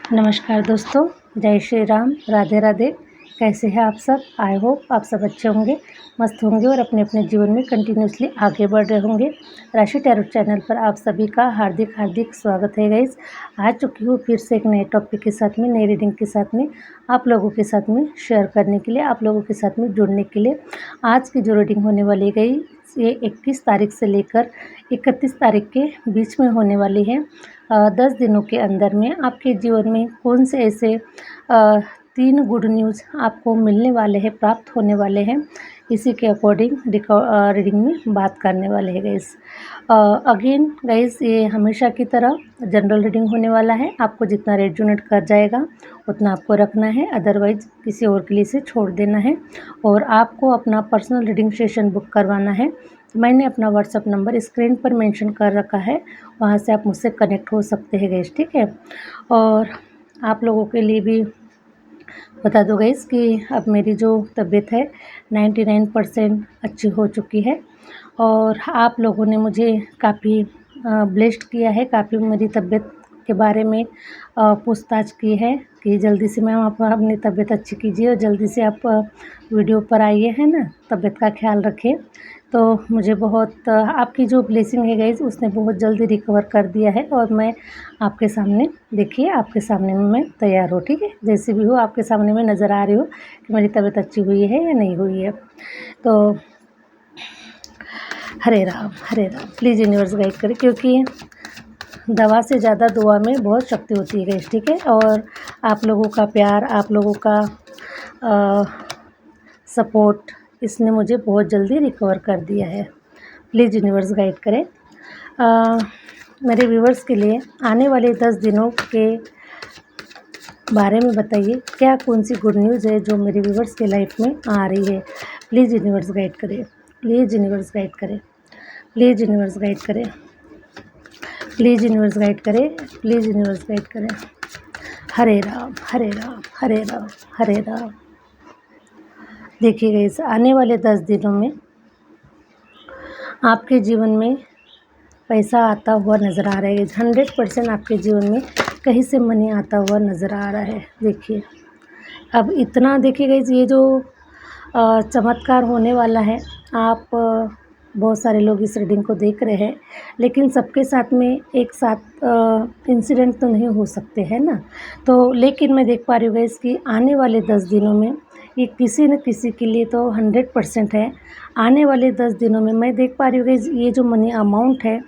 नमस्कार दोस्तों, जय श्री राम, राधे राधे। कैसे हैं आप सब? आई होप आप सब अच्छे होंगे, मस्त होंगे और अपने अपने जीवन में कंटिन्यूसली आगे बढ़ रहे होंगे। राशि टैरो चैनल पर आप सभी का हार्दिक हार्दिक स्वागत है गाइस। आ चुकी हूँ फिर से एक नए टॉपिक के साथ में, नई रीडिंग के साथ में, आप लोगों के साथ में शेयर करने के लिए, आप लोगों के साथ में जुड़ने के लिए। आज की जो रीडिंग होने वाली गई ये 21 तारीख से लेकर 31 तारीख के बीच में होने वाली है। 10 दिनों के अंदर में आपके जीवन में कौन से ऐसे 3 गुड न्यूज़ आपको मिलने वाले हैं, प्राप्त होने वाले हैं, इसी के अकॉर्डिंग रीडिंग में बात करने वाले हैं गाइस। अगेन गाइस, ये हमेशा की तरह जनरल रीडिंग होने वाला है। आपको जितना रेजोनेट कर जाएगा उतना आपको रखना है, अदरवाइज किसी और के लिए से छोड़ देना है। और आपको अपना पर्सनल रीडिंग सेशन बुक करवाना है। मैंने अपना व्हाट्सअप नंबर स्क्रीन पर मेंशन कर रखा है, वहाँ से आप मुझसे कनेक्ट हो सकते हैं गाइस, ठीक है। और आप लोगों के लिए भी बता दो गाइस कि अब मेरी जो तबीयत है 99% अच्छी हो चुकी है और आप लोगों ने मुझे काफ़ी ब्लेस्ड किया है, काफ़ी मेरी तबीयत के बारे में पूछताछ की है कि जल्दी से मैम आप अपनी तबीयत अच्छी कीजिए और जल्दी से आप वीडियो पर आइए, है ना, तबीयत का ख्याल रखिए। तो मुझे बहुत आपकी जो ब्लेसिंग है गाइस उसने बहुत जल्दी रिकवर कर दिया है और मैं आपके सामने, देखिए आपके सामने में मैं तैयार हूँ, ठीक है। जैसे भी हो आपके सामने में नज़र आ रही हो कि मेरी तबीयत अच्छी हुई है या नहीं हुई है। तो हरे राम प्लीज़ यूनिवर्स गाइड करें, क्योंकि दवा से ज़्यादा दुआ में बहुत शक्ति होती है गाइस, ठीक है। और आप लोगों का प्यार, आप लोगों का सपोर्ट, इसने मुझे बहुत जल्दी रिकवर कर दिया है। प्लीज़ यूनिवर्स गाइड करें। मेरे व्यूवर्स के लिए आने वाले 10 दिनों के बारे में बताइए, क्या कौन सी गुड न्यूज़ है जो मेरे व्यूवर्स के लाइफ में आ रही है। प्लीज़ यूनिवर्स गाइड करें, प्लीज़ यूनिवर्स गाइड करें, प्लीज़ यूनिवर्स गाइड करें, प्लीज़ यूनिवर्स गाइड करें, प्लीज़ यूनिवर्स गाइड करें। हरे राम हरे राम हरे राम हरे राम। देखिए इस आने वाले 10 दिनों में आपके जीवन में पैसा आता हुआ नज़र आ रहा है। 100% आपके जीवन में कहीं से मनी आता हुआ नज़र आ रहा है। देखिए अब इतना, देखिए गाइस, ये जो चमत्कार होने वाला है, आप बहुत सारे लोग इस रीडिंग को देख रहे हैं, लेकिन सबके साथ में एक साथ इंसिडेंट तो नहीं हो सकते, है ना। तो लेकिन मैं देख पा रही हूँ गाइस कि आने वाले 10 दिनों में ये किसी न किसी के लिए तो 100% है। आने वाले 10 दिनों में मैं देख पा रही हूँ गाइस, ये जो मनी अमाउंट है,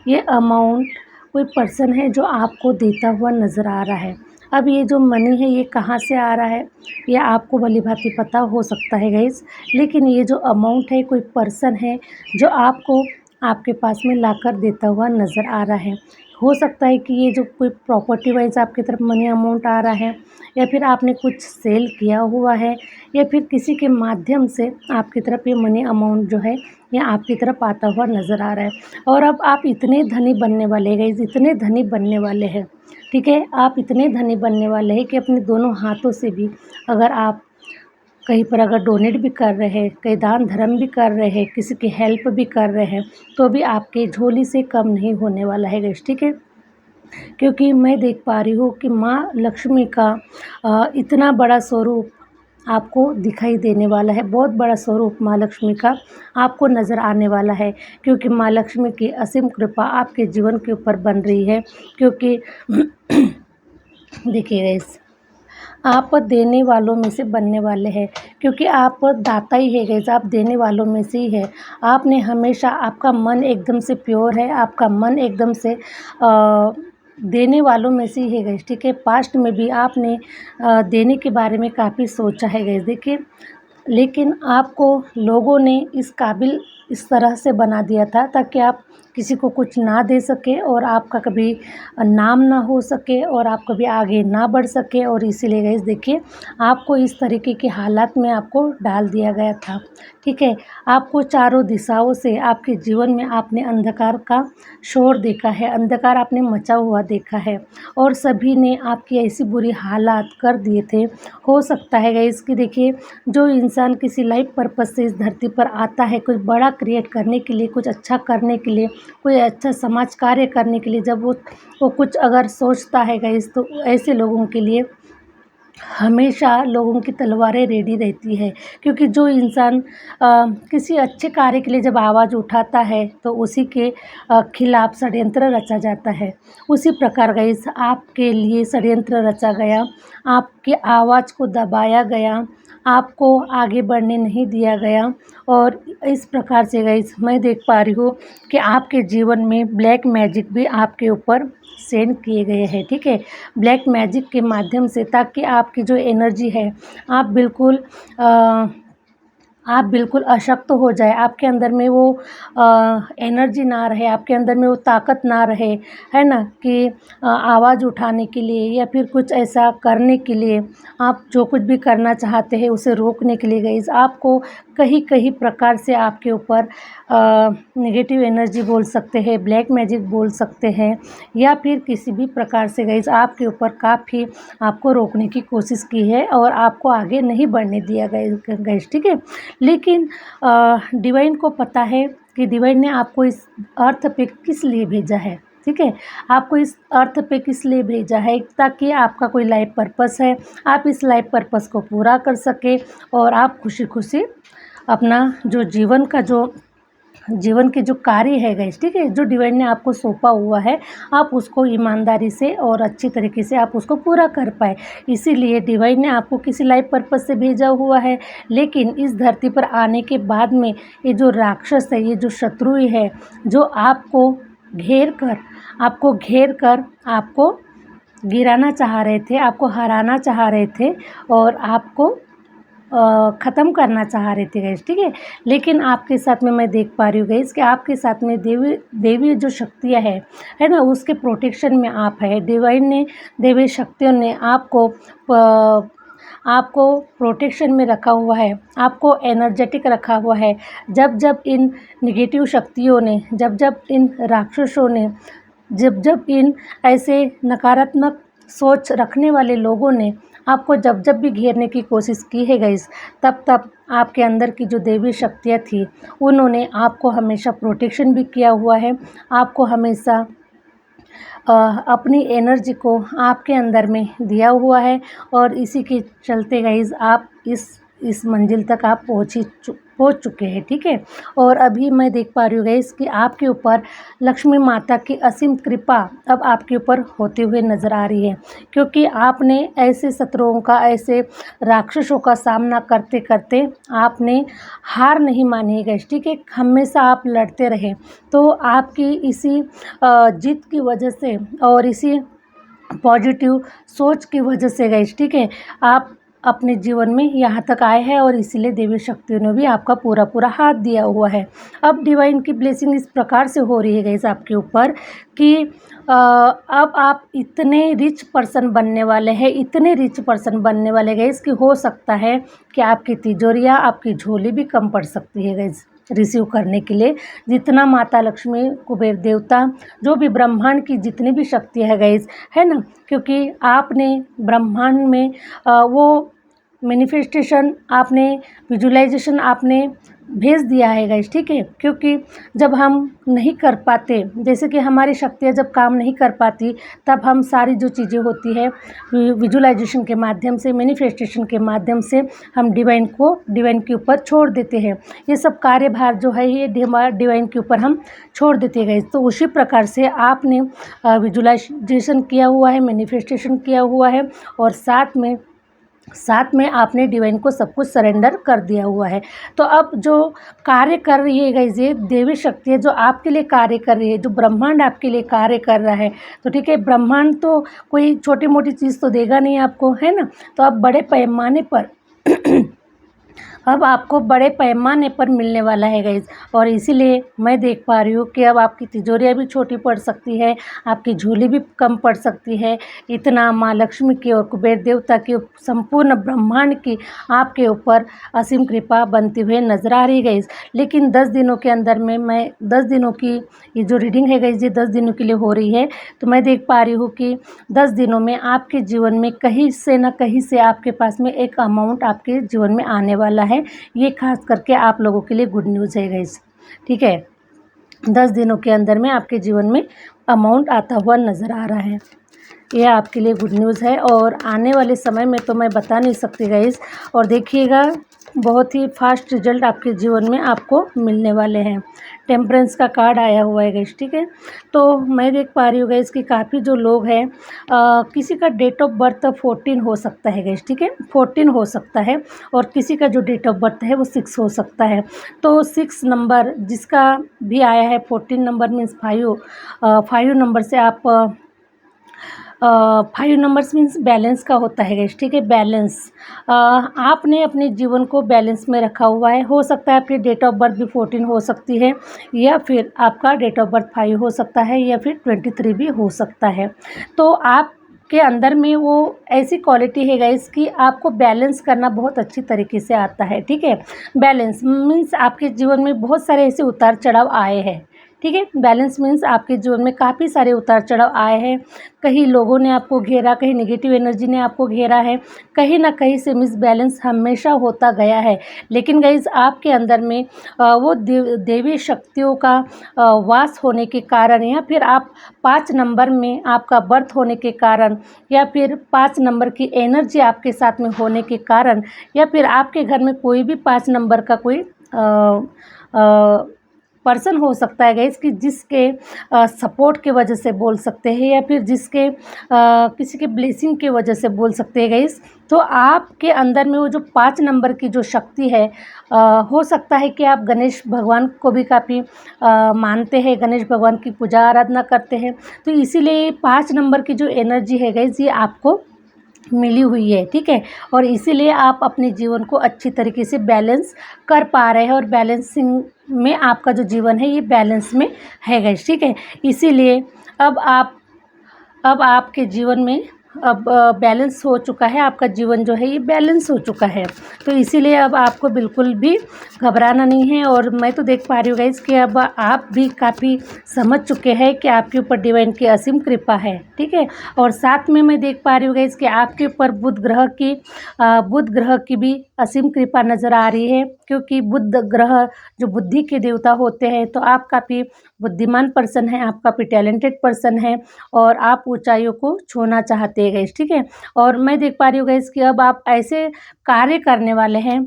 ये अमाउंट कोई पर्सन है जो आपको देता हुआ नज़र आ रहा है। अब ये जो मनी है ये कहाँ से आ रहा है ये आपको भली-भांति पता हो सकता है गाइस, लेकिन ये जो अमाउंट है कोई पर्सन है जो आपको आपके पास में लाकर देता हुआ नज़र आ रहा है। हो सकता है कि ये जो कोई प्रॉपर्टी वाइज आपकी तरफ मनी अमाउंट आ रहा है, या फिर आपने कुछ सेल किया हुआ है, या फिर किसी के माध्यम से आपकी तरफ ये मनी अमाउंट जो है ये आपकी तरफ आता हुआ नज़र आ रहा है। और अब आप इतने धनी बनने वाले हैं गाइस, इतने धनी बनने वाले हैं, ठीक है। आप इतने धनी बनने वाले हैं कि अपने दोनों हाथों से भी अगर आप कहीं पर अगर डोनेट भी कर रहे हैं, कहीं दान धर्म भी कर रहे हैं, किसी की हेल्प भी कर रहे हैं, तो भी आपके झोली से कम नहीं होने वाला है गाइस, ठीक है। क्योंकि मैं देख पा रही हूँ कि माँ लक्ष्मी का इतना बड़ा स्वरूप आपको दिखाई देने वाला है। बहुत बड़ा स्वरूप माँ लक्ष्मी का आपको नज़र आने वाला है, क्योंकि माँ लक्ष्मी की असीम कृपा आपके जीवन के ऊपर बन रही है। क्योंकि देखिए गाइस, आप देने वालों में से बनने वाले हैं, क्योंकि आप दाता ही है गाइस, आप देने वालों में से ही है। आपने हमेशा, आपका मन एकदम से प्योर है, आपका मन एकदम से देने वालों में से ही है गाइस, ठीक है। पास्ट में भी आपने देने के बारे में काफ़ी सोचा है गाइस, देखिए। लेकिन आपको लोगों ने इस काबिल इस तरह से बना दिया था ताकि आप किसी को कुछ ना दे सके और आपका कभी नाम ना हो सके और आप कभी आगे ना बढ़ सके, और इसीलिए गाइस देखिए आपको इस तरीके के हालात में आपको डाल दिया गया था, ठीक है। आपको चारों दिशाओं से आपके जीवन में आपने अंधकार का शोर देखा है, अंधकार आपने मचा हुआ देखा है, और सभी ने आपकी ऐसी बुरी हालात कर दिए थे। हो सकता है गाइस कि देखिए, जो इंसान किसी लाइफ पर्पस से इस धरती पर आता है, कुछ बड़ा क्रिएट करने के लिए, कुछ अच्छा करने के लिए, कोई अच्छा समाज कार्य करने के लिए जब वो कुछ अगर सोचता है गाइस, तो ऐसे लोगों के लिए हमेशा लोगों की तलवारें रेडी रहती है। क्योंकि जो इंसान किसी अच्छे कार्य के लिए जब आवाज़ उठाता है, तो उसी के खिलाफ षड्यंत्र रचा जाता है। उसी प्रकार गाइस आपके लिए षड्यंत्र रचा गया, आपकी आवाज़ को दबाया गया, आपको आगे बढ़ने नहीं दिया गया। और इस प्रकार से गाइस मैं देख पा रही हूँ कि आपके जीवन में ब्लैक मैजिक भी आपके ऊपर सेंड किए गए हैं, ठीक है। ब्लैक मैजिक के माध्यम से, ताकि आपकी जो एनर्जी है, आप बिल्कुल अ, आप बिल्कुल अशक्त हो जाए, आपके अंदर में वो एनर्जी ना रहे, आपके अंदर में वो ताकत ना रहे, है ना, कि आवाज़ उठाने के लिए या फिर कुछ ऐसा करने के लिए, आप जो कुछ भी करना चाहते हैं उसे रोकने के लिए गाइस आपको कहीं कहीं प्रकार से आपके ऊपर नेगेटिव एनर्जी बोल सकते हैं, ब्लैक मैजिक बोल सकते हैं, या फिर किसी भी प्रकार से गाइस आपके ऊपर काफ़ी आपको रोकने की कोशिश की है और आपको आगे नहीं बढ़ने दिया गाइस, ठीक है। लेकिन डिवाइन को पता है कि डिवाइन ने आपको इस अर्थ पे किस लिए भेजा है, ठीक है। आपको इस अर्थ पे किस लिए भेजा है, ताकि आपका कोई लाइफ पर्पस है, आप इस लाइफ पर्पस को पूरा कर सके और आप खुशी खुशी अपना जो जीवन के जो कार्य है गाइस, ठीक है, जो डिवाइन ने आपको सौंपा हुआ है, आप उसको ईमानदारी से और अच्छी तरीके से आप उसको पूरा कर पाए। इसीलिए डिवाइन ने आपको किसी लाइफ पर्पस से भेजा हुआ है। लेकिन इस धरती पर आने के बाद में ये जो राक्षस है, ये जो शत्रु है, जो आपको घेर कर आपको गिराना चाह रहे थे, आपको हराना चाह रहे थे और आपको ख़त्म करना चाह रहे थे गाइस, ठीक है। लेकिन आपके साथ में मैं देख पा रही हूँ गाइस कि आपके साथ में देवी जो शक्तियाँ है ना, उसके प्रोटेक्शन में आप है। डिवाइन ने, देवी शक्तियों ने आपको प्रोटेक्शन में रखा हुआ है, आपको एनर्जेटिक रखा हुआ है। जब जब इन नेगेटिव शक्तियों ने, जब जब इन राक्षसों ने, जब जब इन ऐसे नकारात्मक सोच रखने वाले लोगों ने आपको जब जब भी घेरने की कोशिश की है गाइस, तब तब आपके अंदर की जो देवी शक्तियाँ थी, उन्होंने आपको हमेशा प्रोटेक्शन भी किया हुआ है। आपको हमेशा अपनी एनर्जी को आपके अंदर में दिया हुआ है और इसी के चलते गाइस आप इस मंजिल तक आप पहुँच चुके हैं, ठीक है। और अभी मैं देख पा रही हूँ गाइस कि आपके ऊपर लक्ष्मी माता की असीम कृपा अब आपके ऊपर होते हुए नज़र आ रही है। क्योंकि आपने ऐसे शत्रुओं का, ऐसे राक्षसों का सामना करते करते आपने हार नहीं मानी है गाइस, ठीक है। हमेशा आप लड़ते रहे। तो आपकी इसी जीत की वजह से और इसी पॉजिटिव सोच की वजह से गाइस, ठीक है, आप अपने जीवन में यहाँ तक आए हैं और इसीलिए देवी शक्तियों ने भी आपका पूरा पूरा हाथ दिया हुआ है। अब डिवाइन की ब्लेसिंग इस प्रकार से हो रही है गाइस आपके ऊपर कि अब आप इतने रिच पर्सन बनने वाले हैं, इतने रिच पर्सन बनने वाले गाइस कि हो सकता है कि आपकी तिजोरियाँ, आपकी झोली भी कम पड़ सकती है गाइस रिसीव करने के लिए। जितना माता लक्ष्मी, कुबेर देवता, जो भी ब्रह्मांड की जितनी भी शक्ति है गाइस, है ना, क्योंकि आपने ब्रह्मांड में वो मैनिफेस्टेशन, आपने विजुलाइजेशन आपने भेज दिया है गाइस, ठीक है। क्योंकि जब हम नहीं कर पाते, जैसे कि हमारी शक्तियाँ जब काम नहीं कर पाती, तब हम सारी जो चीज़ें होती है विजुलाइजेशन के माध्यम से, मैनिफेस्टेशन के माध्यम से हम डिवाइन के ऊपर छोड़ देते हैं। ये सब कार्यभार जो है ये डिवाइन के ऊपर हम छोड़ देते गए। तो उसी प्रकार से आपने विजुलाइजेशन किया हुआ है, मैनिफेस्टेशन किया हुआ है और साथ में आपने डिवाइन को सब कुछ सरेंडर कर दिया हुआ है। तो अब जो कार्य कर रही है गाइस, ये देवी शक्ति है जो आपके लिए कार्य कर रही है, जो ब्रह्मांड आपके लिए कार्य कर रहा है। तो ठीक है, ब्रह्मांड तो कोई छोटी मोटी चीज़ तो देगा नहीं आपको, है ना। तो अब बड़े पैमाने पर अब आपको बड़े पैमाने पर मिलने वाला है गाइस। और इसीलिए मैं देख पा रही हूँ कि अब आपकी तिजोरियाँ भी छोटी पड़ सकती है, आपकी झोली भी कम पड़ सकती है। इतना माँ लक्ष्मी की और कुबेर देवता की, संपूर्ण ब्रह्मांड की आपके ऊपर असीम कृपा बनती हुई नजर आ रही है गाइस। लेकिन 10 दिनों के अंदर में, मैं 10 दिनों की ये जो रीडिंग है गाइस, ये 10 दिनों के लिए हो रही है। तो मैं देख पा रही हूँ कि 10 दिनों में आपके जीवन में कहीं से ना कहीं से आपके पास में एक अमाउंट आपके जीवन में आने वाला है। ये खास करके आप लोगों के लिए गुड न्यूज़ है गाइस, ठीक है। 10 दिनों के अंदर में आपके जीवन में अमाउंट आता हुआ नज़र आ रहा है। ये आपके लिए गुड न्यूज़ है और आने वाले समय में तो मैं बता नहीं सकती गाइस। और देखिएगा बहुत ही फास्ट रिजल्ट आपके जीवन में आपको मिलने वाले हैं। टेम्परेंस का कार्ड आया हुआ है गाइस, ठीक है। तो मैं देख पा रही हूँ गाइस कि काफ़ी जो लोग हैं किसी का डेट ऑफ बर्थ 14 हो सकता है गाइस, ठीक है, 14 हो सकता है। और किसी का जो डेट ऑफ बर्थ है वो 6 हो सकता है। तो 6 नंबर जिसका भी आया है, 14 नंबर मीन्स 5 नंबर से आप 5 नंबर्स मीन्स बैलेंस का होता है गाइस, ठीक है, बैलेंस। आपने अपने जीवन को बैलेंस में रखा हुआ है। हो सकता है आपकी डेट ऑफ बर्थ भी 14 हो सकती है, या फिर आपका डेट ऑफ बर्थ 5 हो सकता है, या फिर 23 भी हो सकता है। तो आप के अंदर में वो ऐसी क्वालिटी है गाइस कि आपको बैलेंस करना बहुत अच्छी तरीके से आता है, ठीक है। बैलेंस मीन्स आपके जीवन में बहुत सारे ऐसे उतार चढ़ाव आए हैं, ठीक है। बैलेंस मीन्स आपके जीवन में काफ़ी सारे उतार चढ़ाव आए हैं। कहीं लोगों ने आपको घेरा, कहीं नेगेटिव एनर्जी ने आपको घेरा है, कहीं ना कहीं से मिसबैलेंस हमेशा होता गया है। लेकिन गाइस आपके अंदर में वो देवी शक्तियों का वास होने के कारण, या फिर आप 5 नंबर में आपका बर्थ होने के कारण, या फिर 5 नंबर की एनर्जी आपके साथ में होने के कारण, या फिर आपके घर में कोई भी 5 नंबर का कोई पर्सन हो सकता है गाइस कि जिसके सपोर्ट के वजह से बोल सकते हैं, या फिर जिसके किसी के ब्लेसिंग के वजह से बोल सकते हैं गाइस। तो आपके अंदर में वो जो 5 नंबर की जो शक्ति है, हो सकता है कि आप गणेश भगवान को भी काफ़ी मानते हैं, गणेश भगवान की पूजा आराधना करते हैं। तो इसीलिए 5 नंबर की जो एनर्जी है गाइस ये आपको मिली हुई है, ठीक है। और इसीलिए आप अपने जीवन को अच्छी तरीके से बैलेंस कर पा रहे हैं, और बैलेंसिंग में आपका जो जीवन है ये बैलेंस में है गाइस, ठीक है। इसीलिए अब आपके जीवन में अब बैलेंस हो चुका है, आपका जीवन जो है ये बैलेंस हो चुका है। तो इसीलिए अब आपको बिल्कुल भी घबराना नहीं है। और मैं तो देख पा रही हूँ गाइस कि अब आप भी काफ़ी समझ चुके हैं कि आपके ऊपर डिवाइन की असीम कृपा है, ठीक है। और साथ में मैं देख पा रही हूँ गाइस कि आपके ऊपर बुध ग्रह की भी असीम कृपा नज़र आ रही है, क्योंकि बुध ग्रह जो बुद्धि के देवता होते हैं। तो आप काफ़ी बुद्धिमान पर्सन हैं, आप काफ़ी टैलेंटेड पर्सन हैं, और आप ऊंचाइयों को छूना चाहते हैं गाइस, ठीक है। और मैं देख पा रही हूँ गाइस कि अब आप ऐसे कार्य करने वाले हैं,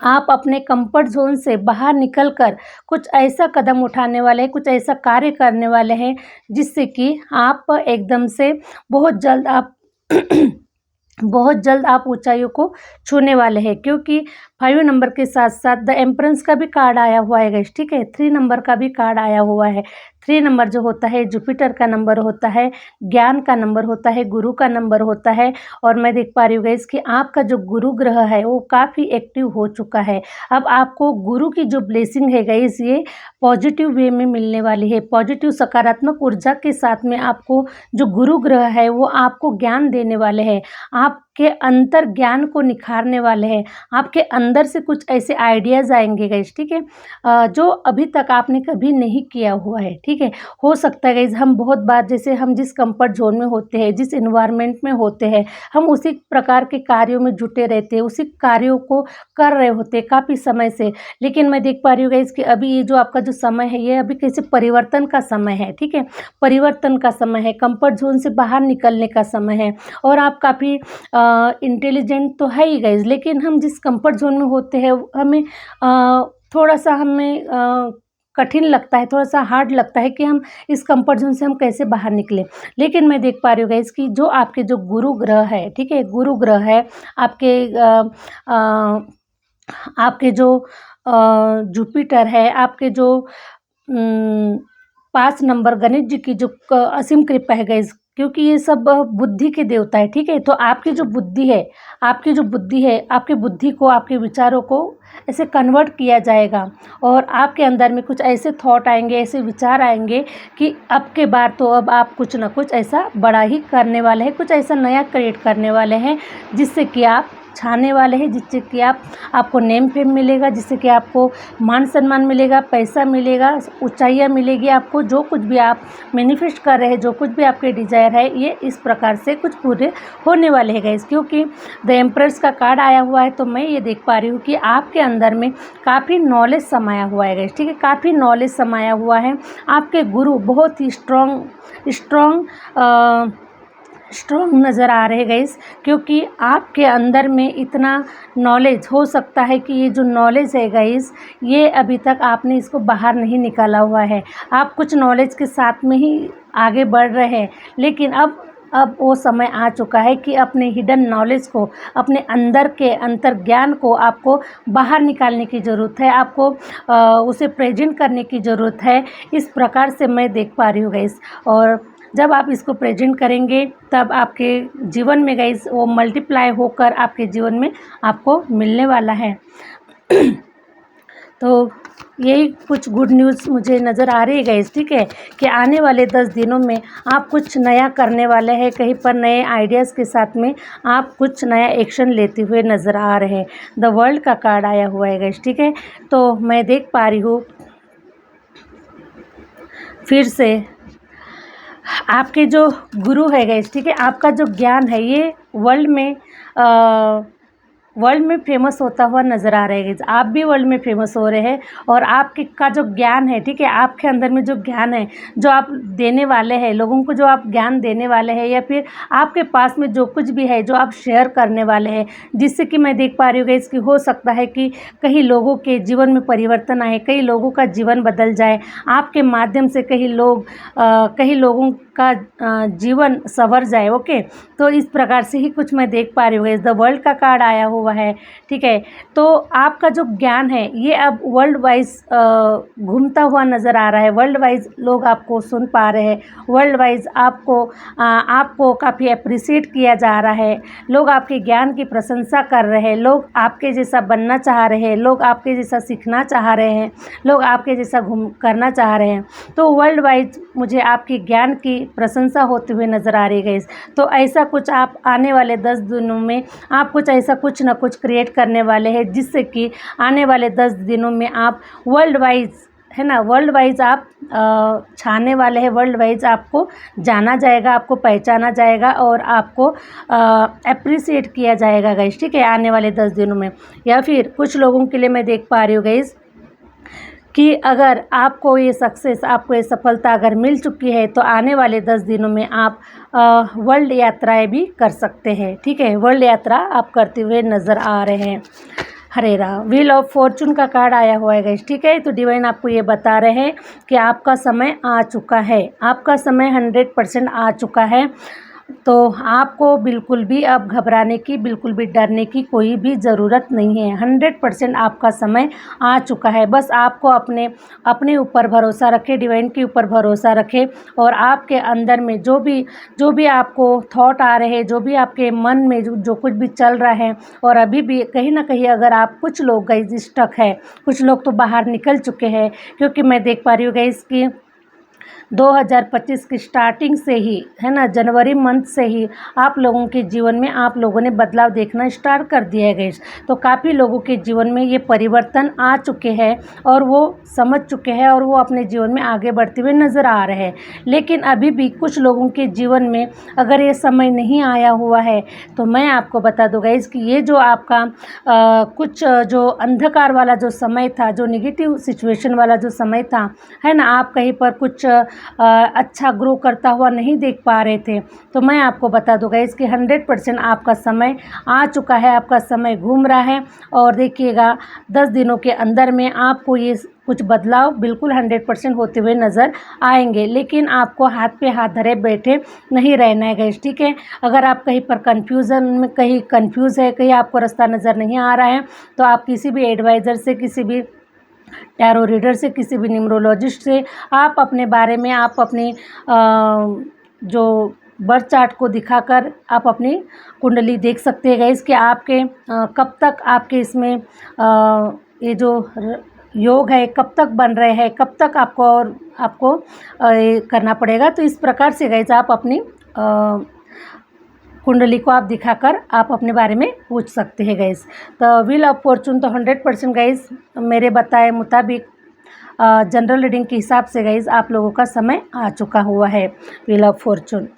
आप अपने कंफर्ट जोन से बाहर निकलकर कुछ ऐसा कदम उठाने वाले हैं, कुछ ऐसा कार्य करने वाले हैं जिससे कि आप एकदम से बहुत जल्द आप बहुत जल्द आप ऊंचाइयों को छूने वाले हैं। क्योंकि 5 नंबर के साथ साथ द एम्परेंस का भी कार्ड आया हुआ है गाइस, ठीक है। 3 नंबर का भी कार्ड आया हुआ है। 3 नंबर जो होता है जुपिटर का नंबर होता है, ज्ञान का नंबर होता है, गुरु का नंबर होता है। और मैं देख पा रही हूँ गाइस कि आपका जो गुरु ग्रह है वो काफ़ी एक्टिव हो चुका है। अब आपको गुरु की जो ब्लेसिंग है गाइस ये पॉजिटिव वे में मिलने वाली है। पॉजिटिव सकारात्मक ऊर्जा के साथ में आपको जो गुरु ग्रह है वो आपको ज्ञान देने वाले हैं, आपके अंतर ज्ञान को निखारने वाले हैं। आपके अंदर से कुछ ऐसे आइडियाज़ आएंगे गाइस, ठीक है, जो अभी तक आपने कभी नहीं किया हुआ है, ठीक है। हो सकता है गाइस हम बहुत बार, जैसे हम जिस कंफर्ट जोन में होते हैं, जिस इन्वायरमेंट में होते हैं, हम उसी प्रकार के कार्यों में जुटे रहते हैं, उसी कार्यों को कर रहे होते हैं काफ़ी समय से। लेकिन मैं देख पा रही हूँ गाइस कि अभी ये जो आपका जो समय है ये अभी कैसे परिवर्तन का समय है, ठीक है। परिवर्तन का समय है, कंफर्ट जोन से बाहर निकलने का समय है। और आप काफ़ी इंटेलिजेंट तो है ही गाइस, लेकिन हम जिस कंफर्ट जोन में होते हैं हमें थोड़ा सा हमें कठिन लगता है, थोड़ा सा हार्ड लगता है कि हम इस कंफर्ट जोन से हम कैसे बाहर निकलें। लेकिन मैं देख पा रही हूँ गाइस कि जो आपके जो गुरु ग्रह है, ठीक है, गुरु ग्रह है आपके जो जुपिटर है, आपके जो 5 नंबर गणेश जी की जो असीम कृपा है गाइस, क्योंकि ये सब बुद्धि के देवता है, ठीक है। तो आपकी जो बुद्धि है, आपके बुद्धि को, आपके विचारों को ऐसे कन्वर्ट किया जाएगा। और आपके अंदर में कुछ ऐसे थॉट आएंगे, ऐसे विचार आएंगे कि अब के बार तो अब आप कुछ ना कुछ ऐसा बड़ा ही करने वाले हैं, कुछ ऐसा नया क्रिएट करने वाले हैं जिससे कि आप छाने वाले हैं, जिससे कि आपको नेम फेम मिलेगा, जिससे कि आपको मान सम्मान मिलेगा, पैसा मिलेगा, ऊंचाइयाँ मिलेगी। आपको जो कुछ भी आप मैनिफेस्ट कर रहे हैं, जो कुछ भी आपके डिज़ायर है, ये इस प्रकार से कुछ पूरे होने वाले हैं गाइस। क्योंकि द एम्प्रेस का कार्ड आया हुआ है, तो मैं ये देख पा रही हूँ कि आपके अंदर में काफ़ी नॉलेज समाया हुआ है गाइस, ठीक है, काफ़ी नॉलेज समाया हुआ है। आपके गुरु बहुत ही स्ट्रॉन्ग नज़र आ रहे गाइस, क्योंकि आपके अंदर में इतना नॉलेज हो सकता है कि ये जो नॉलेज है गाइस, ये अभी तक आपने इसको बाहर नहीं निकाला हुआ है। आप कुछ नॉलेज के साथ में ही आगे बढ़ रहे हैं, लेकिन अब वो समय आ चुका है कि अपने हिडन नॉलेज को, अपने अंदर के अंतर्ज्ञान को आपको बाहर निकालने की ज़रूरत है, आपको उसे प्रेजेंट करने की ज़रूरत है। इस प्रकार से मैं देख पा रही हूँ गाइस। और जब आप इसको प्रेजेंट करेंगे, तब आपके जीवन में गाइस वो मल्टीप्लाई होकर आपके जीवन में आपको मिलने वाला है। तो यही कुछ गुड न्यूज़ मुझे नज़र आ रही है गाइस, ठीक है, कि आने वाले 10 दिनों में आप कुछ नया करने वाले हैं, कहीं पर नए आइडियाज़ के साथ में आप कुछ नया एक्शन लेते हुए नज़र आ रहे हैं। द वर्ल्ड का कार्ड आया हुआ है गाइस, ठीक है। तो मैं देख पा रही हूँ फिर से आपके जो गुरु है गाइस, ठीक है, आपका जो ज्ञान है ये वर्ल्ड में फेमस होता हुआ नज़र आ रहा है गाइस। आप भी वर्ल्ड में फेमस हो रहे हैं, और आपके का जो ज्ञान है, ठीक है, आपके अंदर में जो ज्ञान है, जो आप देने वाले हैं लोगों को, जो आप ज्ञान देने वाले हैं, या फिर आपके पास में जो कुछ भी है जो आप शेयर करने वाले हैं, जिससे कि मैं देख पा रही हूँ गाइस कि हो सकता है कि कई लोगों के जीवन में परिवर्तन आए, कई लोगों का जीवन बदल जाए, आपके माध्यम से कई लोगों का जीवन संवर जाए। ओके, तो इस प्रकार से ही कुछ मैं देख पा रही हूँ गाइस। द वर्ल्ड का कार्ड आया हुआ है, ठीक है। तो आपका जो ज्ञान है ये अब वर्ल्ड वाइज घूमता हुआ नज़र आ रहा है, वर्ल्ड वाइज लोग आपको सुन पा रहे हैं, वर्ल्ड वाइज आपको काफ़ी अप्रिशिएट किया जा रहा है, लोग आपके ज्ञान की प्रशंसा कर रहे हैं, लोग आपके जैसा बनना चाह रहे हैं, लोग आपके जैसा सीखना चाह रहे हैं, लोग आपके जैसा करना चाह रहे हैं। तो वर्ल्ड वाइज मुझे आपके ज्ञान की प्रशंसा होते हुए नज़र आ रही है। तो ऐसा कुछ आप आने वाले 10 दिनों में आप कुछ ना कुछ क्रिएट करने वाले हैं, जिससे कि आने वाले 10 दिनों में आप वर्ल्ड वाइज, है ना, वर्ल्ड वाइज आप छाने वाले हैं, वर्ल्ड वाइज आपको जाना जाएगा, आपको पहचाना जाएगा, और आपको अप्रिशिएट किया जाएगा गाइस, ठीक है, आने वाले 10 दिनों में। या फिर कुछ लोगों के लिए मैं देख पा रही हूँ गाइस कि अगर आपको ये सक्सेस, आपको ये सफलता अगर मिल चुकी है, तो आने वाले 10 दिनों में आप वर्ल्ड यात्राएं भी कर सकते हैं, ठीक है, वर्ल्ड यात्रा आप करते हुए नज़र आ रहे हैं। हरे राम। व्हील ऑफ फॉर्चून का कार्ड आया हुआ है गाइस, ठीक है। तो डिवाइन आपको ये बता रहे हैं कि आपका समय आ चुका है, आपका समय 100% आ चुका है। तो आपको बिल्कुल भी अब घबराने की, बिल्कुल भी डरने की कोई भी ज़रूरत नहीं है। 100% आपका समय आ चुका है। बस आपको अपने ऊपर भरोसा रखें, डिवाइन के ऊपर भरोसा रखें, और आपके अंदर में जो भी आपको थॉट आ रहे हैं, जो भी आपके मन में जो कुछ भी चल रहा है, और अभी भी कहीं ना कहीं अगर आप, कुछ लोग गाइस स्टक है, कुछ लोग तो बाहर निकल चुके हैं, क्योंकि मैं देख पा रही हूँ गाइस कि 2025 की स्टार्टिंग से ही, है ना, जनवरी मंथ से ही आप लोगों के जीवन में आप लोगों ने बदलाव देखना स्टार्ट कर दिया है गाइस। तो काफ़ी लोगों के जीवन में ये परिवर्तन आ चुके हैं, और वो समझ चुके हैं, और वो अपने जीवन में आगे बढ़ते हुए नज़र आ रहे हैं। लेकिन अभी भी कुछ लोगों के जीवन में अगर ये समय नहीं आया हुआ है, तो मैं आपको बता दूँ गाइस कि ये जो आपका कुछ जो अंधकार वाला जो समय था, जो नेगेटिव सिचुएशन वाला जो समय था, है ना, आप कहीं पर कुछ अच्छा ग्रो करता हुआ नहीं देख पा रहे थे, तो मैं आपको बता दूंगा इसकी 100% आपका समय आ चुका है, आपका समय घूम रहा है। और देखिएगा 10 दिनों के अंदर में आपको ये कुछ बदलाव बिल्कुल 100% होते हुए नज़र आएंगे। लेकिन आपको हाथ पे हाथ धरे बैठे नहीं रहना है गाइस, ठीक है। अगर आप कहीं पर कन्फ्यूज़न में, कहीं कन्फ्यूज़ है, कहीं आपको रास्ता नज़र नहीं आ रहा है, तो आप किसी भी एडवाइज़र से, किसी भी टैरो रीडर से, किसी भी न्यूमरोलॉजिस्ट से आप अपने बारे में, आप अपनी जो बर्थ चार्ट को दिखाकर आप अपनी कुंडली देख सकते हैं गाइस कि आपके कब तक आपके इसमें ये जो योग है कब तक बन रहे हैं, कब तक आपको ये करना पड़ेगा। तो इस प्रकार से गाइस आप अपनी कुंडली को आप दिखाकर आप अपने बारे में पूछ सकते हैं गाइस। तो व्हील ऑफ फॉर्चून तो 100% गाइस मेरे बताए मुताबिक जनरल रीडिंग के हिसाब से गाइस आप लोगों का समय आ चुका हुआ है व्हील ऑफ फॉर्चून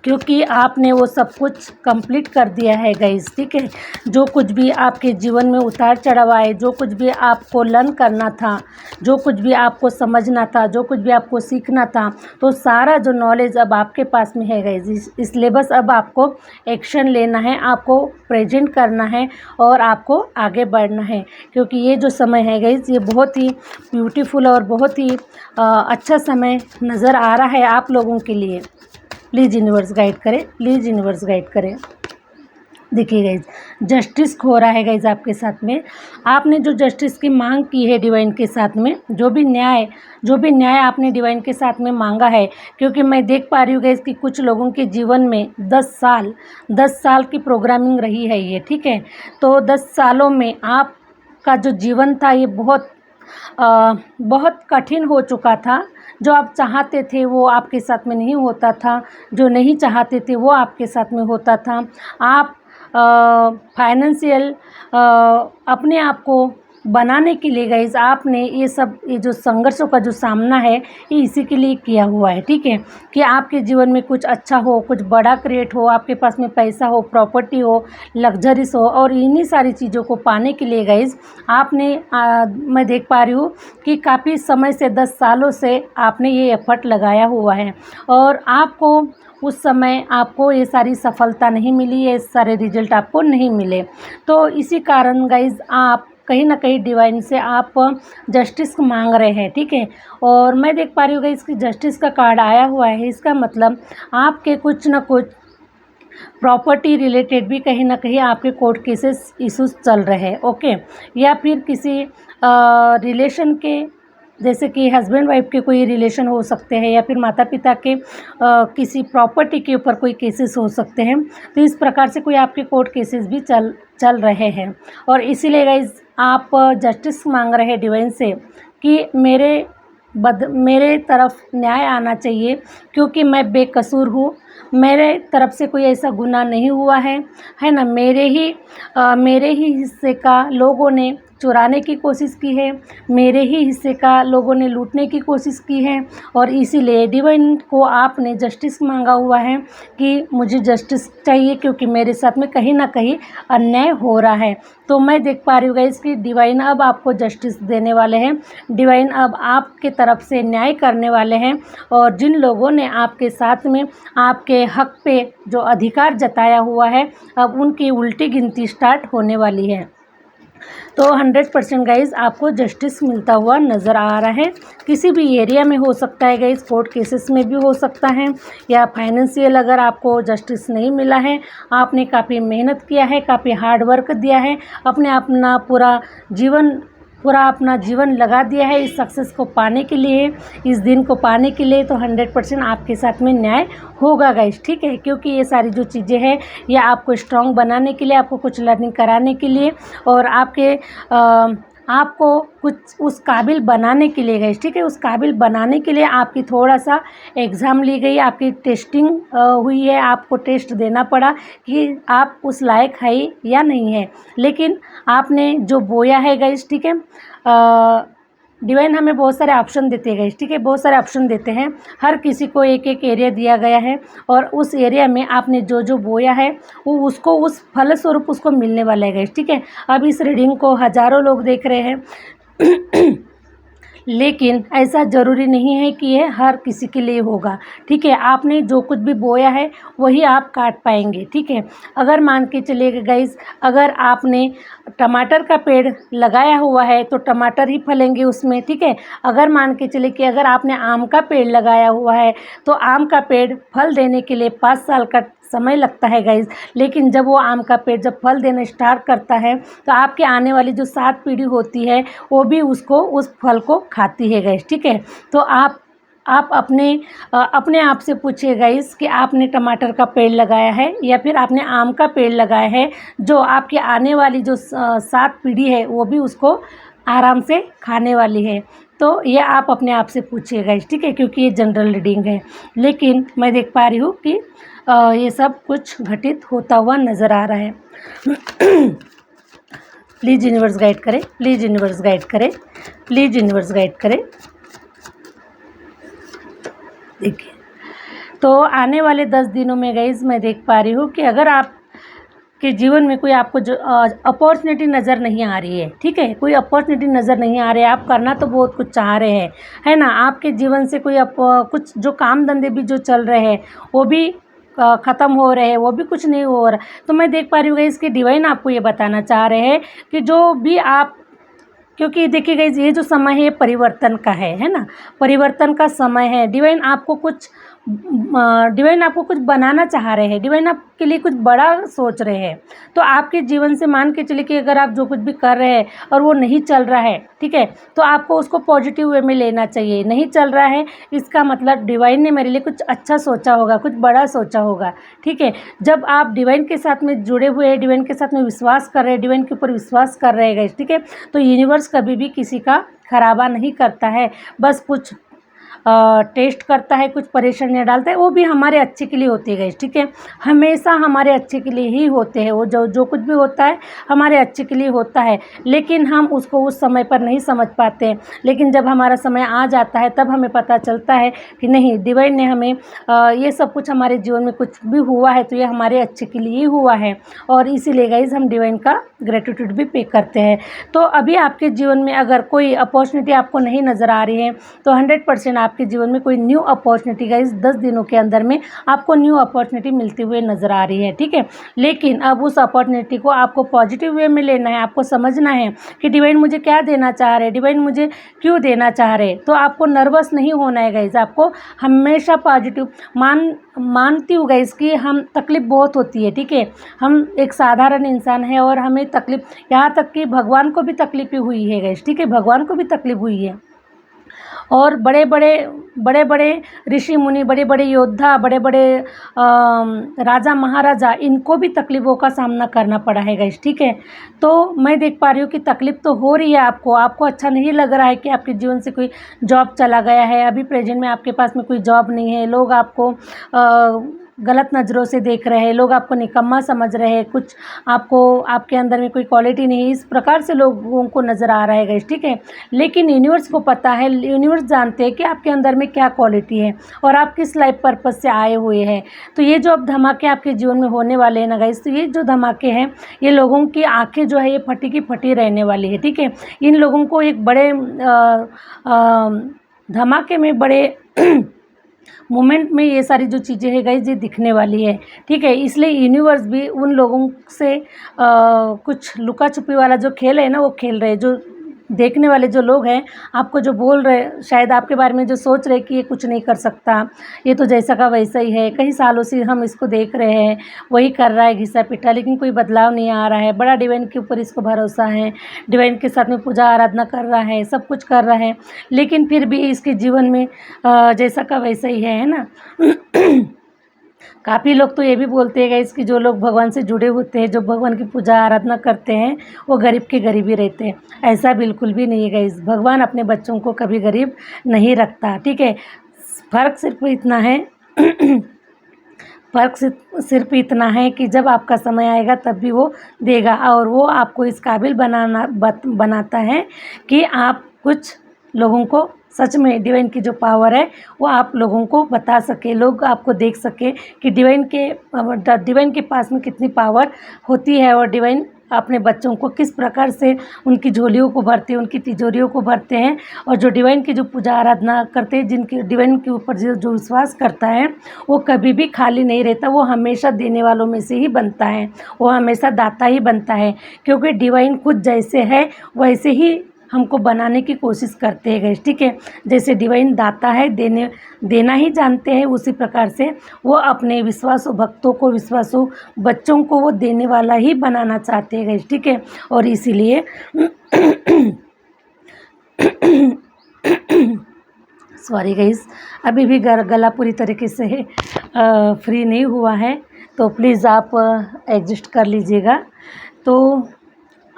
क्योंकि आपने वो सब कुछ कंप्लीट कर दिया है गाइस, ठीक है। जो कुछ भी आपके जीवन में उतार चढ़ाव आए, जो कुछ भी आपको लर्न करना था, जो कुछ भी आपको समझना था, जो कुछ भी आपको सीखना था, तो सारा जो नॉलेज अब आपके पास में है गाइस। इसलिए बस अब आपको एक्शन लेना है, आपको प्रेजेंट करना है और आपको आगे बढ़ना है, क्योंकि ये जो समय है गाइस ये बहुत ही ब्यूटीफुल और बहुत ही अच्छा समय नज़र आ रहा है आप लोगों के लिए। प्लीज़ यूनिवर्स गाइड करें, प्लीज़ यूनिवर्स गाइड करें। देखिए गाइज, जस्टिस हो रहा है गाइज आपके साथ में। आपने जो जस्टिस की मांग की है डिवाइन के साथ में, जो भी न्याय आपने डिवाइन के साथ में मांगा है, क्योंकि मैं देख पा रही हूँ गाइज कि कुछ लोगों के जीवन में 10 साल की प्रोग्रामिंग रही है ये, ठीक है। तो 10 सालों में आपका जो जीवन था ये बहुत कठिन हो चुका था। जो आप चाहते थे वो आपके साथ में नहीं होता था, जो नहीं चाहते थे वो आपके साथ में होता था। आप फाइनेंशियल अपने आप को बनाने के लिए गाइज आपने ये जो संघर्षों का जो सामना है ये इसी के लिए किया हुआ है, ठीक है। कि आपके जीवन में कुछ अच्छा हो, कुछ बड़ा क्रिएट हो, आपके पास में पैसा हो, प्रॉपर्टी हो, लग्जरीज हो, और इन्हीं सारी चीज़ों को पाने के लिए गाइज आपने मैं देख पा रही हूँ कि काफ़ी समय से 10 सालों से आपने ये एफर्ट लगाया हुआ है और आपको उस समय आपको ये सारी सफलता नहीं मिली, ये सारे रिजल्ट आपको नहीं मिले। तो इसी कारण गाइज आप कहीं ना कहीं डिवाइन से आप जस्टिस मांग रहे हैं, ठीक है। और मैं देख पा रही हूँ गाइज कि जस्टिस का कार्ड आया हुआ है। इसका मतलब आपके कुछ ना कुछ प्रॉपर्टी रिलेटेड भी कहीं ना कहीं आपके कोर्ट केसेस इश्यूज चल रहे हैं, ओके। या फिर किसी रिलेशन के, जैसे कि हस्बैंड वाइफ के कोई रिलेशन हो सकते हैं, या फिर माता पिता के किसी प्रॉपर्टी के ऊपर कोई केसेस हो सकते हैं। तो इस प्रकार से कोई आपके कोर्ट केसेस भी चल रहे हैं और इसीलिए गाइज आप जस्टिस मांग रहे हैं डिवाइन से कि मेरे तरफ न्याय आना चाहिए, क्योंकि मैं बेकसूर हूँ, मेरे तरफ से कोई ऐसा गुनाह नहीं हुआ है ना। मेरे ही हिस्से का लोगों ने चुराने की कोशिश की है, मेरे ही हिस्से का लोगों ने लूटने की कोशिश की है, और इसीलिए डिवाइन को आपने जस्टिस मांगा हुआ है कि मुझे जस्टिस चाहिए, क्योंकि मेरे साथ में कहीं ना कहीं अन्याय हो रहा है। तो मैं देख पा रही हूँ गाइस कि डिवाइन अब आपको जस्टिस देने वाले हैं, डिवाइन अब आपके तरफ से न्याय करने वाले हैं, और जिन लोगों ने आपके साथ में आपके हक पे जो अधिकार जताया हुआ है, अब उनकी उल्टी गिनती स्टार्ट होने वाली है। तो 100% गाइज़ आपको जस्टिस मिलता हुआ नज़र आ रहा है। किसी भी एरिया में हो सकता है गाइज़, कोर्ट केसेस में भी हो सकता है, या फाइनेंशियल अगर आपको जस्टिस नहीं मिला है, आपने काफ़ी मेहनत किया है, काफ़ी हार्ड वर्क दिया है, पूरा अपना जीवन लगा दिया है इस सक्सेस को पाने के लिए, इस दिन को पाने के लिए, तो 100% आपके साथ में न्याय होगा गाइस, ठीक है। क्योंकि ये सारी जो चीज़ें हैं ये आपको स्ट्रॉन्ग बनाने के लिए, आपको कुछ लर्निंग कराने के लिए, और आपको कुछ उस काबिल बनाने के लिए गाइस, ठीक है। उस काबिल बनाने के लिए आपकी थोड़ा सा एग्ज़ाम ली गई, आपकी टेस्टिंग हुई है, आपको टेस्ट देना पड़ा कि आप उस लायक है या नहीं है। लेकिन आपने जो बोया है गाइस, ठीक है, डिवाइन हमें बहुत सारे ऑप्शन देते हैं गाइस, ठीक है, बहुत सारे ऑप्शन देते हैं। हर किसी को एक एक एरिया दिया गया है, और उस एरिया में आपने जो जो बोया है वो उसको उस फलस्वरूप उसको मिलने वाला है गाइस, ठीक है। अब इस रीडिंग को हज़ारों लोग देख रहे हैं लेकिन ऐसा ज़रूरी नहीं है कि ये हर किसी के लिए होगा, ठीक है। आपने जो कुछ भी बोया है वही आप काट पाएंगे, ठीक है। अगर मान के चलिए गाइस, अगर आपने टमाटर का पेड़ लगाया हुआ है तो टमाटर ही फलेंगे उसमें, ठीक है। अगर मान के चलिए कि अगर आपने आम का पेड़ लगाया हुआ है तो आम का पेड़ फल देने के लिए 5 साल का समय लगता है गाइस। लेकिन जब वो आम का पेड़ जब फल देना स्टार्ट करता है तो आपके आने वाली जो 7 पीढ़ी होती है वो भी उस फल को खाती है गाइस, ठीक है। तो आप अपने आप से पूछिए गाइस कि आपने टमाटर का पेड़ लगाया है या फिर आपने आम का पेड़ लगाया है, जो आपकी आने वाली जो 7 पीढ़ी है वो भी उसको आराम से खाने वाली है। तो ये आप अपने आप से पूछिए गाइस, ठीक है, क्योंकि ये जनरल रीडिंग है। लेकिन मैं देख पा रही हूँ कि ये सब कुछ घटित होता हुआ नज़र आ रहा है। प्लीज़ यूनिवर्स गाइड करें, प्लीज़ यूनिवर्स गाइड करें, प्लीज़ यूनिवर्स गाइड करें। देखिए, तो आने वाले 10 दिनों में गाइस मैं देख पा रही हूँ कि अगर आप के जीवन में कोई आपको जो अपॉर्चुनिटी नज़र नहीं आ रही है, ठीक है, कोई अपॉर्चुनिटी नज़र नहीं आ रही है, आप करना तो बहुत कुछ चाह रहे हैं, है ना, आपके जीवन से कोई कुछ जो काम धंधे भी जो चल रहे हैं वो भी ख़त्म हो रहे हैं, वो भी कुछ नहीं हो रहा। तो मैं देख पा रही हूँ इसकी डिवाइन आपको ये बताना चाह रहे हैं कि जो भी आप, क्योंकि देखिए गाइस ये जो समय है परिवर्तन का है ना, परिवर्तन का समय है। डिवाइन आपको कुछ बनाना चाह रहे हैं, डिवाइन आपके लिए कुछ बड़ा सोच रहे हैं। तो आपके जीवन से मान के चलिए कि अगर आप जो कुछ भी कर रहे हैं और वो नहीं चल रहा है, ठीक है, तो आपको उसको पॉजिटिव वे में लेना चाहिए। नहीं चल रहा है इसका मतलब डिवाइन ने मेरे लिए कुछ अच्छा सोचा होगा, कुछ बड़ा सोचा होगा, ठीक है। जब आप डिवाइन के साथ में जुड़े हुए हैं, डिवाइन के साथ में विश्वास कर रहे हैं, डिवाइन के ऊपर विश्वास कर रहे हैं, ठीक है, तो यूनिवर्स कभी भी किसी का खराबा नहीं करता है, बस कुछ टेस्ट करता है, कुछ परेशानियाँ डालता है, वो भी हमारे अच्छे के लिए होती है गाइस, ठीक है, हमेशा हमारे अच्छे के लिए ही होते हैं। वो जो कुछ भी होता है हमारे अच्छे के लिए होता है, लेकिन हम उसको उस समय पर नहीं समझ पाते हैं। लेकिन जब हमारा समय आ जाता है तब हमें पता चलता है कि नहीं, डिवाइन ने हमें ये सब कुछ हमारे जीवन में कुछ भी हुआ है तो ये हमारे अच्छे के लिए ही हुआ है, और इसीलिए गाइस हम डिवाइन का ग्रेटिट्यूड भी पे करते हैं। तो अभी आपके जीवन में अगर कोई अपॉर्चुनिटी आपको नहीं नज़र आ रही है तो 100% आपके जीवन में कोई न्यू अपॉर्चुनिटी गाइस 10 दिनों के अंदर में आपको न्यू अपॉर्चुनिटी मिलती हुई नज़र आ रही है, ठीक है। लेकिन अब उस अपॉर्चुनिटी को आपको पॉजिटिव वे में लेना है, आपको समझना है कि डिवाइन मुझे क्या देना चाह रहे हैं, डिवाइन मुझे क्यों देना चाह रहे हैं। तो आपको नर्वस नहीं होना है गाइस, आपको हमेशा पॉजिटिव मानती हूँ गाइस कि हम तकलीफ़ बहुत होती है, ठीक है, हम एक साधारण इंसान है और हमें तकलीफ़, यहाँ तक कि भगवान को भी तकलीफ़ हुई है गाइस, ठीक है, भगवान को भी तकलीफ़ हुई है। और बड़े बड़े ऋषि मुनि, बड़े बड़े योद्धा, बड़े बड़े राजा महाराजा, इनको भी तकलीफ़ों का सामना करना पड़ा है गाइस, ठीक है। तो मैं देख पा रही हूँ कि तकलीफ़ तो हो रही है आपको अच्छा नहीं लग रहा है कि आपके जीवन से कोई जॉब चला गया है, अभी प्रेजेंट में आपके पास में कोई जॉब नहीं है, लोग आपको गलत नज़रों से देख रहे हैं, लोग आपको निकम्मा समझ रहे हैं, कुछ आपके अंदर में कोई क्वालिटी नहीं है, इस प्रकार से लोगों को नज़र आ रहा है गाइस, ठीक है। लेकिन यूनिवर्स को पता है, यूनिवर्स जानते हैं कि आपके अंदर में क्या क्वालिटी है और आप किस लाइफ पर्पज़ से आए हुए हैं। तो ये जो अब धमाके आपके जीवन में होने वाले हैं ना गाइस, तो ये जो धमाके हैं ये लोगों की आँखें जो है ये फटी की फटी रहने वाली है, ठीक है। इन लोगों को एक बड़े धमाके में, बड़े मोमेंट में ये सारी जो चीज़ें हैं गाइस ये दिखने वाली है, ठीक है। इसलिए यूनिवर्स भी उन लोगों से कुछ लुका छुपी वाला जो खेल है ना वो खेल रहे हैं। जो देखने वाले जो लोग हैं, आपको जो बोल रहे, शायद आपके बारे में जो सोच रहे कि ये कुछ नहीं कर सकता, ये तो जैसा का वैसा ही है, कई सालों से हम इसको देख रहे हैं, वही कर रहा है घिसा पिटा, लेकिन कोई बदलाव नहीं आ रहा है, बड़ा डिवाइन के ऊपर इसको भरोसा है, डिवाइन के साथ में पूजा आराधना कर रहा है, सब कुछ कर रहा है, लेकिन फिर भी इसके जीवन में जैसा का वैसा ही है ना। काफ़ी लोग तो ये भी बोलते हैं गाइस कि जो लोग भगवान से जुड़े होते हैं, जो भगवान की पूजा आराधना करते हैं, वो गरीब के गरीब ही रहते हैं। ऐसा बिल्कुल भी नहीं है गाइस, भगवान अपने बच्चों को कभी गरीब नहीं रखता, ठीक है। फ़र्क सिर्फ इतना है फ़र्क सिर्फ इतना है कि जब आपका समय आएगा तब भी वो देगा, और वो आपको इस काबिल बनाता है कि आप कुछ लोगों को सच में डिवाइन की जो पावर है वो आप लोगों को बता सके, लोग आपको देख सके कि डिवाइन के पास में कितनी पावर होती है, और डिवाइन अपने बच्चों को किस प्रकार से उनकी झोलियों को भरते हैं, उनकी तिजोरियों को भरते हैं। और जो डिवाइन की जो पूजा आराधना करते हैं, जिनके डिवाइन के ऊपर जो विश्वास करता है, वो कभी भी खाली नहीं रहता, वो हमेशा देने वालों में से ही बनता है, वो हमेशा दाता ही बनता है, क्योंकि डिवाइन खुद जैसे है वैसे ही हमको बनाने की कोशिश करते हैं गाइस, ठीक है। जैसे डिवाइन दाता है, देना ही जानते हैं, उसी प्रकार से वो अपने विश्वासु भक्तों को, विश्वासु बच्चों को वो देने वाला ही बनाना चाहते हैं गाइस, ठीक है। और इसीलिए सॉरी गाइस, अभी भी गला पूरी तरीके से फ्री नहीं हुआ है, तो प्लीज़ आप एडजस्ट कर लीजिएगा। तो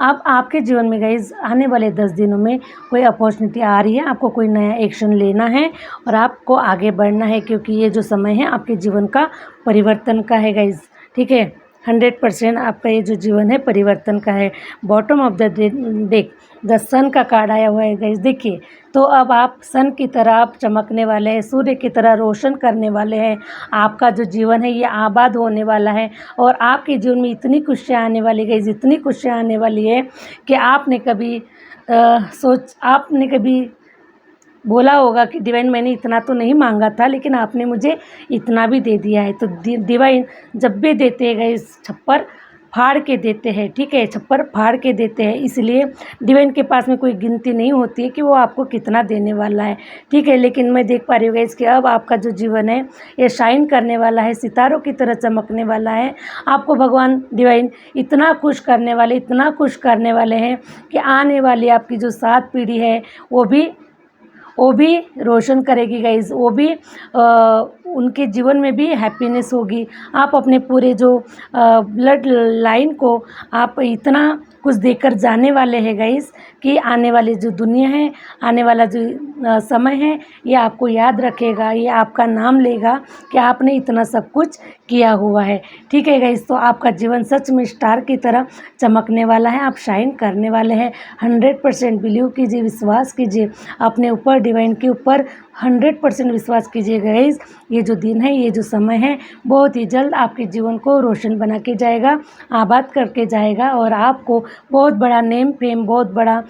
अब आपके जीवन में गाइज़ आने वाले 10 दिनों में कोई अपॉर्चुनिटी आ रही है, आपको कोई नया एक्शन लेना है और आपको आगे बढ़ना है, क्योंकि ये जो समय है आपके जीवन का परिवर्तन का है गाइज़, ठीक है। 100% आपका ये जो जीवन है परिवर्तन का है। Bottom of the deck the sun का कार्ड आया हुआ है गाइज़, देखिए। तो अब आप सन की तरह आप चमकने वाले हैं, सूर्य की तरह रोशन करने वाले हैं। आपका जो जीवन है ये आबाद होने वाला है और आपके जीवन में इतनी खुशियाँ आने वाली गाइज़, इतनी खुशियाँ आने वाली है कि आपने कभी बोला होगा कि डिवाइन मैंने इतना तो नहीं मांगा था, लेकिन आपने मुझे इतना भी दे दिया है। तो डिवाइन जब भी देते हैं गाइस, छप्पर फाड़ के देते हैं, ठीक है, छप्पर फाड़ के देते हैं। इसलिए डिवाइन के पास में कोई गिनती नहीं होती है कि वो आपको कितना देने वाला है, ठीक है। लेकिन मैं देख पा रही हूँ गाइस कि अब आपका जो जीवन है ये शाइन करने वाला है, सितारों की तरह चमकने वाला है। आपको भगवान डिवाइन इतना खुश करने वाले, इतना खुश करने वाले हैं कि आने वाली आपकी जो 7 पीढ़ी है वो भी रोशन करेगी गाइज़, वो भी उनके जीवन में भी हैप्पीनेस होगी। आप अपने पूरे जो ब्लड लाइन को आप इतना कुछ देकर जाने वाले हैं गाइज़ कि आने वाली जो दुनिया है, आने वाला जो समय है, ये आपको याद रखेगा, ये आपका नाम लेगा कि आपने इतना सब कुछ किया हुआ है, ठीक है गाइज़। तो आपका जीवन सच में स्टार की तरह चमकने वाला है, आप शाइन करने वाले हैं। 100% बिलीव कीजिए, विश्वास कीजिए अपने ऊपर, डिवाइन के ऊपर 100% विश्वास कीजिए गाइज़। ये जो दिन है, ये जो समय है, बहुत ही जल्द आपके जीवन को रोशन बना के जाएगा, आबाद करके जाएगा और आपको बहुत बड़ा नेम फेम, बहुत बड़ा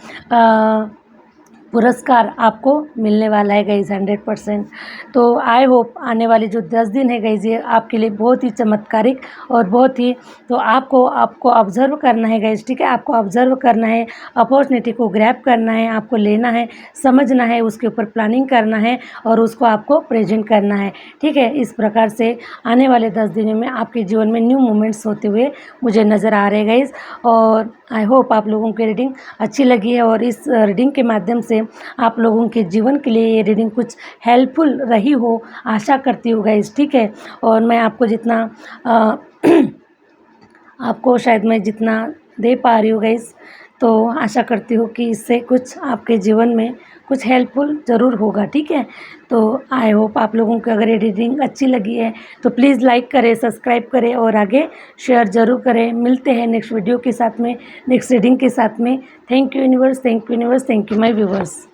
पुरस्कार आपको मिलने वाला है गाइज़ 100%। तो आई होप आने वाले जो 10 दिन है गाइज़, ये आपके लिए बहुत ही चमत्कारिक और बहुत ही, तो आपको ऑब्ज़र्व करना है गाइज़, ठीक है। आपको ऑब्ज़र्व करना है, अपॉर्चुनिटी को ग्रैब करना है, आपको लेना है, समझना है, उसके ऊपर प्लानिंग करना है और उसको आपको प्रेजेंट करना है, ठीक है। इस प्रकार से आने वाले 10 दिनों में आपके जीवन में न्यू मोमेंट्स होते हुए मुझे नज़र आ रहे हैं गाइज़। और आई होप आप लोगों की रीडिंग अच्छी लगी है और इस रीडिंग के माध्यम से आप लोगों के जीवन के लिए ये रीडिंग कुछ हेल्पफुल रही हो, आशा करती हूँ गाइज़, ठीक है। और मैं आपको जितना आपको शायद मैं जितना दे पा रही हूँ गाइज़, तो आशा करती हूँ कि इससे कुछ आपके जीवन में कुछ हेल्पफुल ज़रूर होगा, ठीक है। तो आई होप आप लोगों को अगर ये रीडिंग अच्छी लगी है तो प्लीज़ लाइक करें, सब्सक्राइब करें और आगे शेयर ज़रूर करें। मिलते हैं नेक्स्ट वीडियो के साथ में, नेक्स्ट रीडिंग के साथ में। Thank you universe, thank you universe, thank you my viewers.